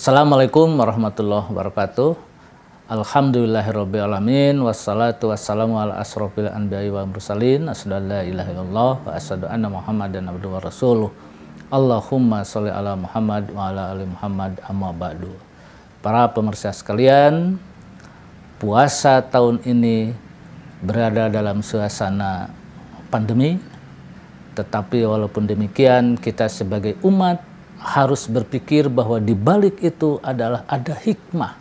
Assalamualaikum warahmatullahi wabarakatuh. Alhamdulillahirabbil alamin wassalatu wassalamu ala asrofil anbiya'i wal mursalin. Asyhadu an la ilaha illallah wa asyhadu anna Muhammadan abduhu wa rasuluh. Allahumma sholli ala Muhammad wa ala ali Muhammad, amma ba'du. Para pemirsa sekalian, puasa tahun ini berada dalam suasana pandemi, tetapi walaupun demikian kita sebagai umat harus berpikir bahwa di balik itu adalah ada hikmah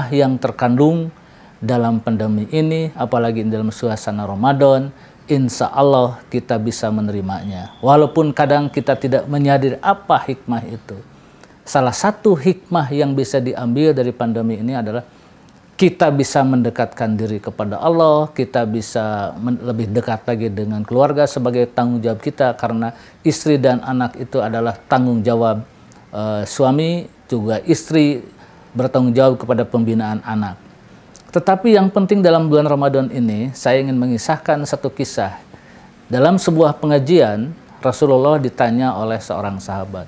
yang terkandung dalam pandemi ini, apalagi dalam suasana Ramadan. Insya Allah kita bisa menerimanya, walaupun kadang kita tidak menyadari apa hikmah itu. Salah satu hikmah yang bisa diambil dari pandemi ini adalah kita bisa mendekatkan diri kepada Allah, kita bisa lebih dekat lagi dengan keluarga sebagai tanggung jawab kita, karena istri dan anak itu adalah tanggung jawab suami, juga istri bertanggung jawab kepada pembinaan anak. Tetapi yang penting dalam bulan Ramadan ini, saya ingin mengisahkan satu kisah. Dalam sebuah pengajian, Rasulullah ditanya oleh seorang sahabat,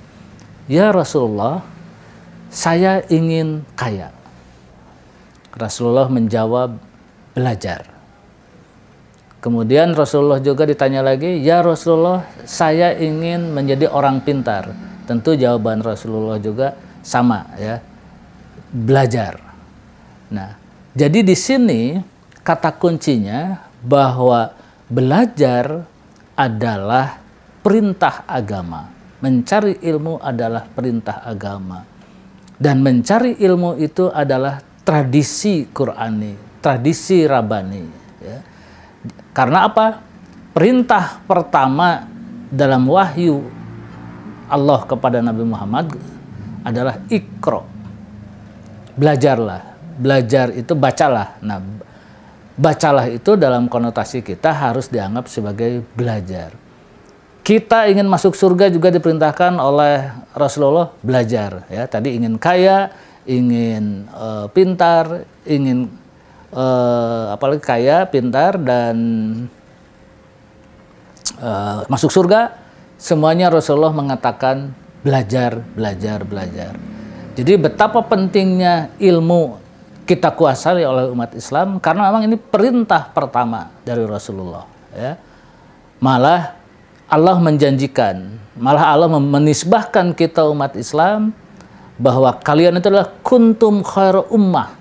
"Ya Rasulullah, saya ingin kaya." Rasulullah menjawab, "Belajar." Kemudian Rasulullah juga ditanya lagi, "Ya Rasulullah, saya ingin menjadi orang pintar." Tentu jawaban Rasulullah juga sama, ya, belajar. Nah, jadi di sini kata kuncinya bahwa belajar adalah perintah agama. Mencari ilmu adalah perintah agama. Dan mencari ilmu itu adalah tradisi Qur'ani, tradisi Rabbani. Ya. Karena apa? Perintah pertama dalam wahyu Allah kepada Nabi Muhammad adalah Iqra. Belajarlah. Belajar itu bacalah. Nah, bacalah itu dalam konotasi kita harus dianggap sebagai belajar. Kita ingin masuk surga juga diperintahkan oleh Rasulullah belajar. Ya, tadi ingin kaya, ingin pintar, ingin apalagi kaya, pintar, dan masuk surga, semuanya Rasulullah mengatakan belajar, belajar, belajar. Jadi betapa pentingnya ilmu kita kuasai oleh umat Islam, karena memang ini perintah pertama dari Rasulullah. Ya. Malah Allah menjanjikan, malah Allah menisbahkan kita umat Islam bahwa kalian itu adalah kuntum khairu ummah,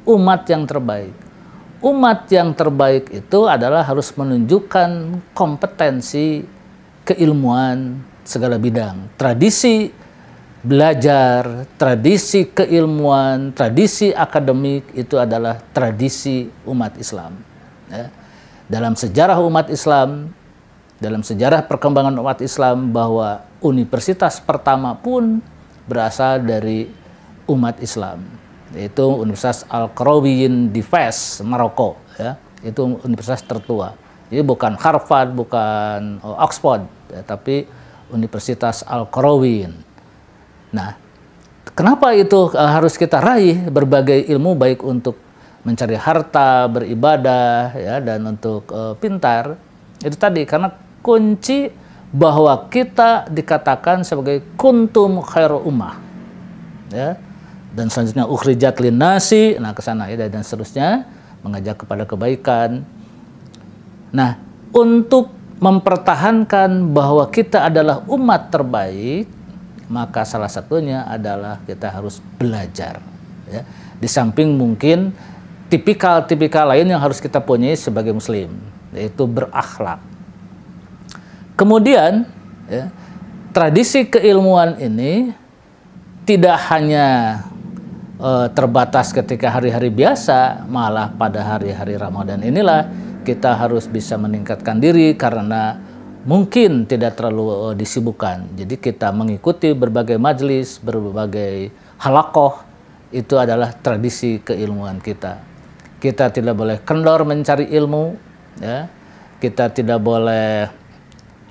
umat yang terbaik. Umat yang terbaik itu adalah harus menunjukkan kompetensi, keilmuan segala bidang, tradisi belajar, tradisi keilmuan, tradisi akademik itu adalah tradisi umat Islam. Ya. Dalam sejarah umat Islam, dalam sejarah perkembangan umat Islam, bahwa universitas pertama pun berasal dari umat Islam, yaitu Universitas Al-Qarawiyyin di Fez, Maroko. Ya. Itu universitas tertua. Jadi bukan Harvard, bukan Oxford, ya, tapi Universitas Al-Qarawiyyin. Nah, kenapa itu harus kita raih berbagai ilmu, baik untuk mencari harta, beribadah, ya, dan untuk pintar? Itu tadi, karena kunci bahwa kita dikatakan sebagai kuntum khairu ummah, ya, dan selanjutnya ukhrijat linnasi, nah ke sana, ya, dan seterusnya, mengajak kepada kebaikan. Nah, untuk mempertahankan bahwa kita adalah umat terbaik, maka salah satunya adalah kita harus belajar. Ya. Di samping mungkin tipikal-tipikal lain yang harus kita punyai sebagai muslim, yaitu berakhlak. Kemudian, ya, tradisi keilmuan ini tidak hanya terbatas ketika hari-hari biasa, malah pada hari-hari Ramadan inilah kita harus bisa meningkatkan diri, karena mungkin tidak terlalu disibukkan. Jadi kita mengikuti berbagai majelis, berbagai halakoh, itu adalah tradisi keilmuan kita. Kita tidak boleh kendor mencari ilmu, ya. Kita tidak boleh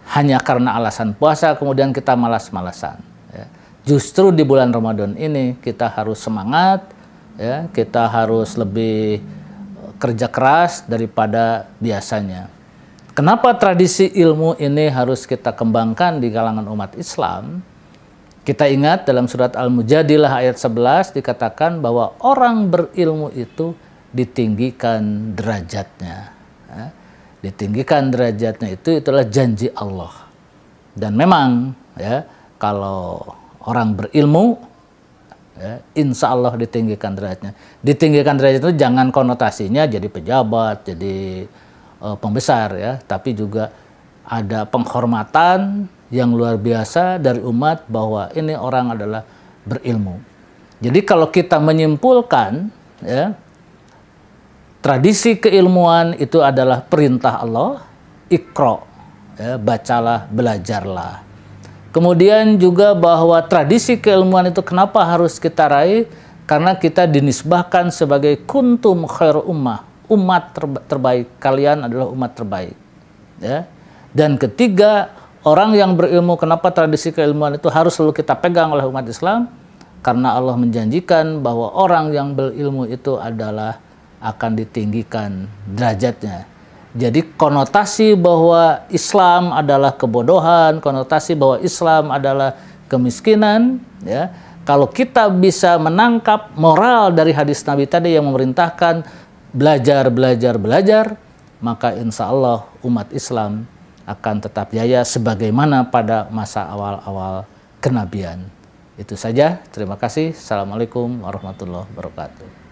hanya karena alasan puasa kemudian kita malas-malasan. Ya. Justru di bulan Ramadan ini kita harus semangat, ya. Kita harus lebih kerja keras daripada biasanya. Kenapa tradisi ilmu ini harus kita kembangkan di kalangan umat Islam? Kita ingat dalam surat Al-Mujadilah ayat 11 dikatakan bahwa orang berilmu itu ditinggikan derajatnya. Ya. Ditinggikan derajatnya itulah janji Allah. Dan memang ya, kalau orang berilmu, ya, insya Allah ditinggikan derajatnya. Ditinggikan derajat itu jangan konotasinya jadi pejabat, jadi pembesar ya, tapi juga ada penghormatan yang luar biasa dari umat bahwa ini orang adalah berilmu. Jadi kalau kita menyimpulkan ya, tradisi keilmuan itu adalah perintah Allah, Iqra, ya, bacalah, belajarlah. Kemudian juga bahwa tradisi keilmuan itu kenapa harus kita raih? Karena kita dinisbahkan sebagai kuntum khair ummah, umat terbaik, kalian adalah umat terbaik. Ya. Dan ketiga, orang yang berilmu, kenapa tradisi keilmuan itu harus selalu kita pegang oleh umat Islam? Karena Allah menjanjikan bahwa orang yang berilmu itu adalah akan ditinggikan derajatnya. Jadi konotasi bahwa Islam adalah kebodohan, konotasi bahwa Islam adalah kemiskinan, ya. Kalau kita bisa menangkap moral dari hadis Nabi tadi yang memerintahkan belajar, maka insya Allah umat Islam akan tetap jaya sebagaimana pada masa awal-awal kenabian. Itu saja, terima kasih. Assalamualaikum warahmatullahi wabarakatuh.